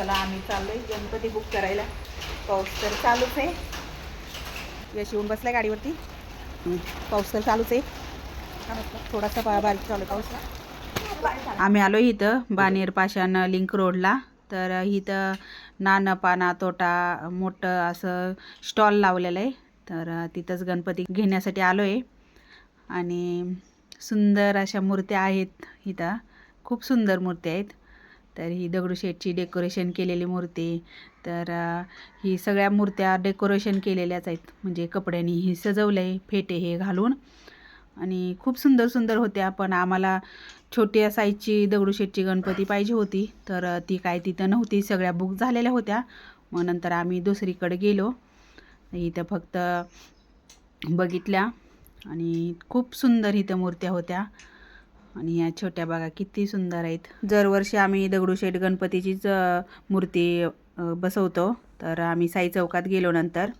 चला आम्ही चाललोय गणपती बुक करायला. पाऊस तर चालूच आहे. यश येऊन बसलाय गाडीवरती. पाऊस तर चालूच आहे. थोडासा बारीक चालू पाऊस. आम्ही आलो इथं बानेर पाषाण लिंक रोडला. तर इथं नाना पाना तोटा मोठं असं स्टॉल लावलेलं आहे. तर तिथंच गणपती घेण्यासाठी आलो आहे. आणि सुंदर अशा मूर्त्या आहेत इथं. खूप सुंदर मूर्त्या आहेत. तर ही दगडूशेठची डेकोरेशन केलेली मूर्ती. तर ही सगळ्या मूर्त्या डेकोरेशन केलेल्याच आहेत. म्हणजे कपड्यांनी ही सजवलं आहे, फेटे हे घालून. आणि खूप सुंदर सुंदर होत्या. पण आम्हाला छोट्या साईजची दगडूशेठची गणपती पाहिजे होती. तर ती काय तिथं नव्हती, सगळ्या बुक झालेल्या होत्या. मग नंतर आम्ही दुसरीकडे गेलो. इथं फक्त बघितल्या आणि खूप सुंदर इथं मूर्त्या होत्या. आणि या छोट्या बघा किती सुंदर आहेत. दरवर्षी आम्ही दगडूशेठ गणपतीचीच मूर्ती बसवतो. तर आम्ही साई चौकात गेलो नंतर